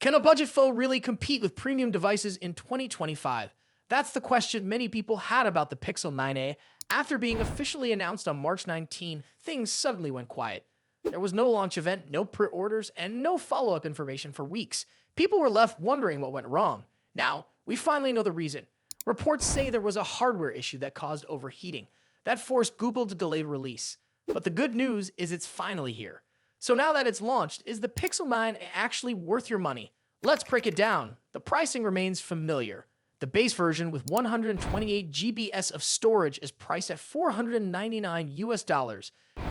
Can a budget phone really compete with premium devices in 2025? That's the question many people had about the Pixel 9a. After being officially announced on March 19, things suddenly went quiet. There was no launch event, no pre-orders, and no follow-up information for weeks. People were left wondering what went wrong. Now, we finally know the reason. Reports say there was a hardware issue that caused overheating. That forced Google to delay release. But the good news is it's finally here. So now that it's launched, is the Pixel 9 actually worth your money? Let's break it down. The pricing remains familiar. The base version with 128 GBs of storage is priced at $499 US.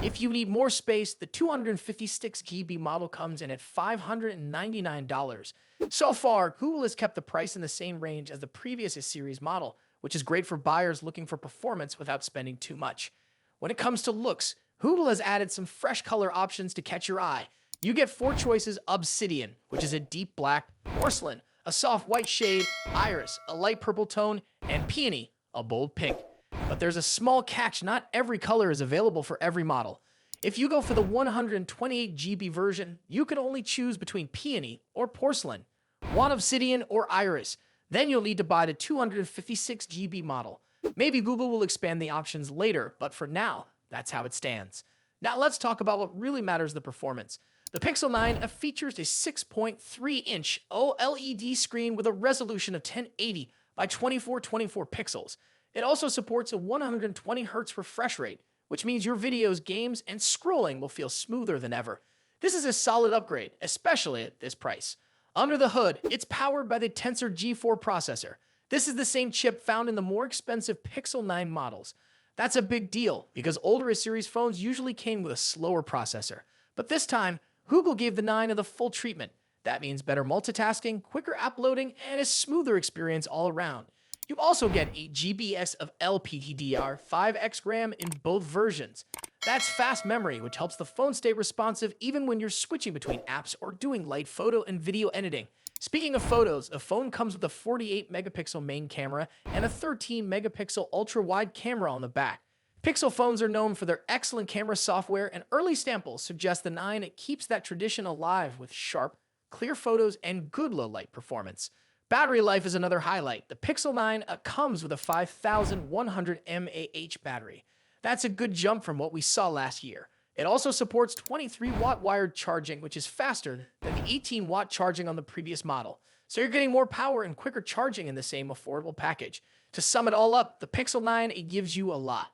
If you need more space, the 256 GB model comes in at $599. So far, Google has kept the price in the same range as the previous series model, which is great for buyers looking for performance without spending too much. When it comes to looks, Google has added some fresh color options to catch your eye. You get 4 choices: Obsidian, which is a deep black; Porcelain, a soft white shade; Iris, a light purple tone; and Peony, a bold pink. But there's a small catch: not every color is available for every model. If you go for the 128 GB version, you can only choose between Peony or Porcelain, want Obsidian or Iris. Then you'll need to buy the 256 GB model. Maybe Google will expand the options later, but for now, that's how it stands. Now let's talk about what really matters: the performance. The Pixel 9 features a 6.3-inch OLED screen with a resolution of 1080 by 2424 pixels. It also supports a 120Hz refresh rate, which means your videos, games, and scrolling will feel smoother than ever. This is a solid upgrade, especially at this price. Under the hood, it's powered by the Tensor G4 processor. This is the same chip found in the more expensive Pixel 9 models. That's a big deal, because older series phones usually came with a slower processor. But this time, Google gave the 9 the full treatment. That means better multitasking, quicker app loading, and a smoother experience all around. You also get 8 GBs of LPDDR, 5x RAM in both versions. That's fast memory, which helps the phone stay responsive even when you're switching between apps or doing light photo and video editing. Speaking of photos, a phone comes with a 48 megapixel main camera and a 13 megapixel ultra-wide camera on the back. Pixel phones are known for their excellent camera software, and early samples suggest the 9 keeps that tradition alive with sharp, clear photos and good low-light performance. Battery life is another highlight. The Pixel 9 comes with a 5100 mAh battery. That's a good jump from what we saw last year. It also supports 23-watt wired charging, which is faster than the 18-watt charging on the previous model. So you're getting more power and quicker charging in the same affordable package. To sum it all up, the Pixel 9 gives you a lot.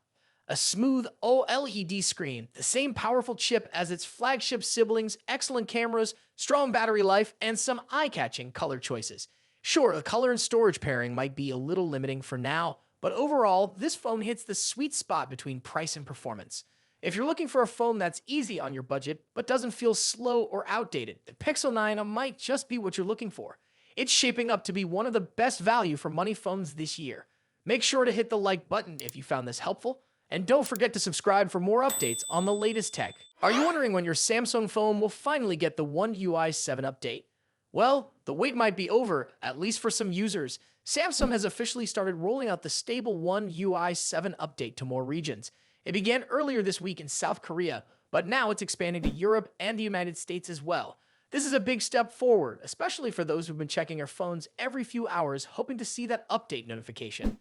A smooth OLED screen, the same powerful chip as its flagship siblings, excellent cameras, strong battery life, and some eye-catching color choices. Sure, the color and storage pairing might be a little limiting for now, but overall, this phone hits the sweet spot between price and performance. If you're looking for a phone that's easy on your budget but doesn't feel slow or outdated, the Pixel 9 might just be what you're looking for. It's shaping up to be one of the best value for money phones this year. Make sure to hit the like button if you found this helpful, and don't forget to subscribe for more updates on the latest tech. Are you wondering when your Samsung phone will finally get the One UI 7 update? Well, the wait might be over, at least for some users. Samsung has officially started rolling out the stable One UI 7 update to more regions. It began earlier this week in South Korea, but now it's expanding to Europe and the United States as well. This is a big step forward, especially for those who've been checking their phones every few hours hoping to see that update notification.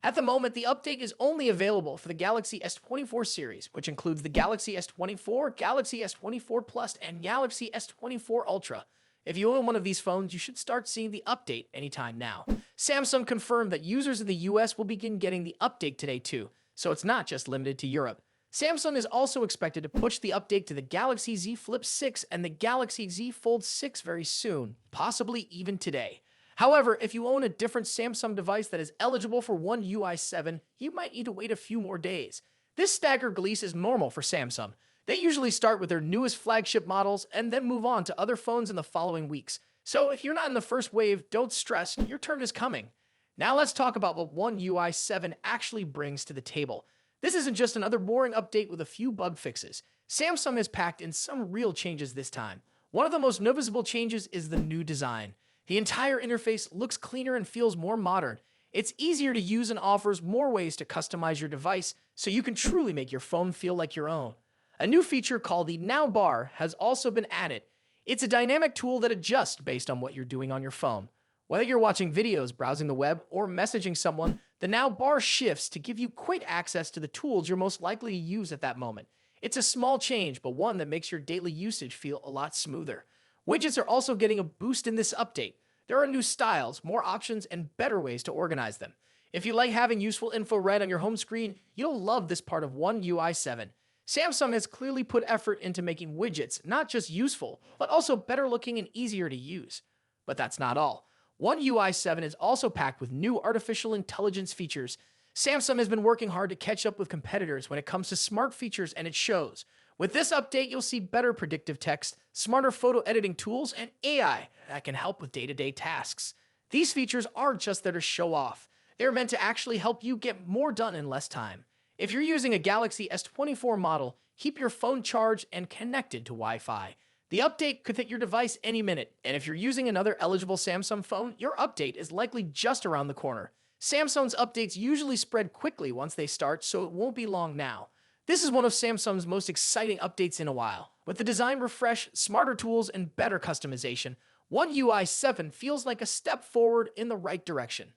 At the moment, the update is only available for the Galaxy S24 series, which includes the Galaxy S24, Galaxy S24 Plus, and Galaxy S24 Ultra. If you own one of these phones, you should start seeing the update anytime now. Samsung confirmed that users in the US will begin getting the update today too, so it's not just limited to Europe. Samsung is also expected to push the update to the Galaxy Z Flip 6 and the Galaxy Z Fold 6 very soon, possibly even today. However, if you own a different Samsung device that is eligible for One UI 7, you might need to wait a few more days. This staggered release is normal for Samsung. They usually start with their newest flagship models and then move on to other phones in the following weeks. So if you're not in the first wave, don't stress, your turn is coming. Now let's talk about what One UI 7 actually brings to the table. This isn't just another boring update with a few bug fixes. Samsung has packed in some real changes this time. One of the most noticeable changes is the new design. The entire interface looks cleaner and feels more modern. It's easier to use and offers more ways to customize your device so you can truly make your phone feel like your own. A new feature called the Now bar has also been added. It's a dynamic tool that adjusts based on what you're doing on your phone. Whether you're watching videos, browsing the web, or messaging someone, the now bar shifts to give you quick access to the tools you're most likely to use at that moment. It's a small change, but one that makes your daily usage feel a lot smoother. Widgets are also getting a boost in this update. There are new styles, more options, and better ways to organize them. If you like having useful info right on your home screen, you'll love this part of One UI 7. Samsung has clearly put effort into making widgets not just useful, but also better looking and easier to use. But that's not all. One UI 7 is also packed with new artificial intelligence features. Samsung has been working hard to catch up with competitors when it comes to smart features, and it shows. With this update, you'll see better predictive text, smarter photo editing tools, and AI that can help with day-to-day tasks. These features aren't just there to show off. They're meant to actually help you get more done in less time. If you're using a Galaxy S24 model, keep your phone charged and connected to Wi-Fi. The update could hit your device any minute, and if you're using another eligible Samsung phone, your update is likely just around the corner. Samsung's updates usually spread quickly once they start, so it won't be long now. This is one of Samsung's most exciting updates in a while. With the design refresh, smarter tools, and better customization, One UI 7 feels like a step forward in the right direction.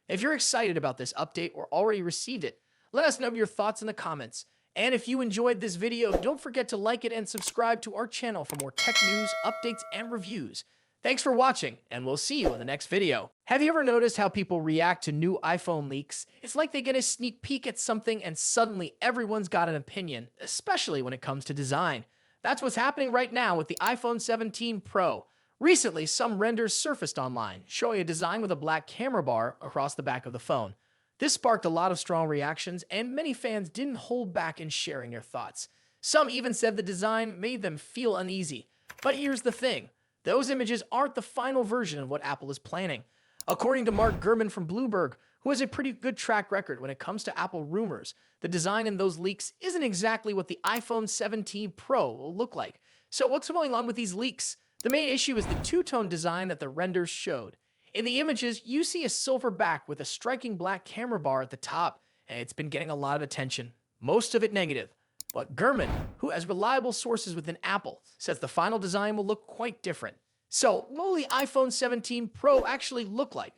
If you're excited about this update or already received it, let us know your thoughts in the comments. And if you enjoyed this video, don't forget to like it and subscribe to our channel for more tech news, updates, and reviews. Thanks for watching, and we'll see you in the next video. Have you ever noticed how people react to new iPhone leaks? It's like they get a sneak peek at something and suddenly everyone's got an opinion, especially when it comes to design. That's what's happening right now with the iPhone 17 Pro. Recently, some renders surfaced online, showing a design with a black camera bar across the back of the phone. This sparked a lot of strong reactions, and many fans didn't hold back in sharing their thoughts. Some even said the design made them feel uneasy. But here's the thing. Those images aren't the final version of what Apple is planning. According to Mark Gurman from Bloomberg, who has a pretty good track record when it comes to Apple rumors, the design in those leaks isn't exactly what the iPhone 17 Pro will look like. So what's going on with these leaks? The main issue is the two-tone design that the renders showed. In the images, you see a silver back with a striking black camera bar at the top, and it's been getting a lot of attention, most of it negative. But Gurman, who has reliable sources within Apple, says the final design will look quite different. So, what will the iPhone 17 Pro actually look like?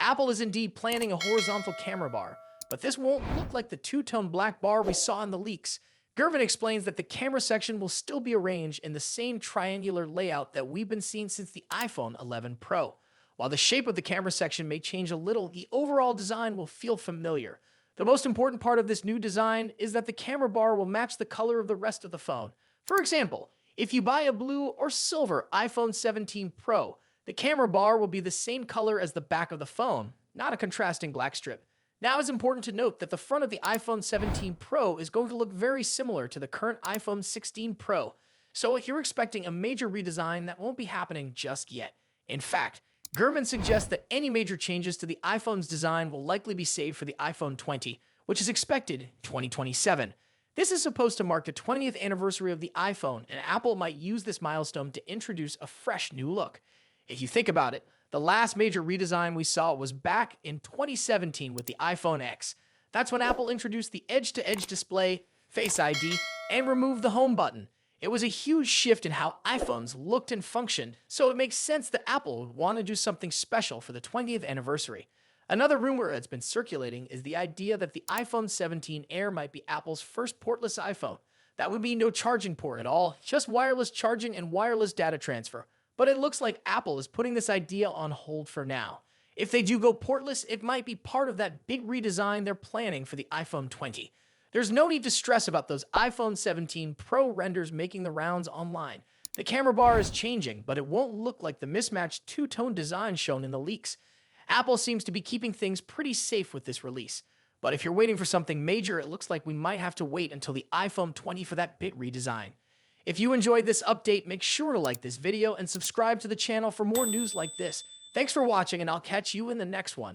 Apple is indeed planning a horizontal camera bar, but this won't look like the two-tone black bar we saw in the leaks. Gurman explains that the camera section will still be arranged in the same triangular layout that we've been seeing since the iPhone 11 Pro. While the shape of the camera section may change a little, the overall design will feel familiar. The most important part of this new design is that the camera bar will match the color of the rest of the phone. For example, if you buy a blue or silver iPhone 17 Pro, the camera bar will be the same color as the back of the phone, not a contrasting black strip. Now it's important to note that the front of the iPhone 17 Pro is going to look very similar to the current iPhone 16 Pro, so if you're expecting a major redesign, that won't be happening just yet. In fact, Gurman suggests that any major changes to the iPhone's design will likely be saved for the iPhone 20, which is expected in 2027. This is supposed to mark the 20th anniversary of the iPhone, and Apple might use this milestone to introduce a fresh new look. If you think about it, the last major redesign we saw was back in 2017 with the iPhone X. That's when Apple introduced the edge-to-edge display, Face ID, and removed the home button. It was a huge shift in how iPhones looked and functioned, so it makes sense that Apple would want to do something special for the 20th anniversary. Another rumor that's been circulating is the idea that the iPhone 17 Air might be Apple's first portless iPhone. That would be no charging port at all, just wireless charging and wireless data transfer. But it looks like Apple is putting this idea on hold for now. If they do go portless, it might be part of that big redesign they're planning for the iPhone 20. There's no need to stress about those iPhone 17 Pro renders making the rounds online. The camera bar is changing, but it won't look like the mismatched two-tone design shown in the leaks. Apple seems to be keeping things pretty safe with this release. But if you're waiting for something major, it looks like we might have to wait until the iPhone 20 for that big redesign. If you enjoyed this update, make sure to like this video and subscribe to the channel for more news like this. Thanks for watching, and I'll catch you in the next one.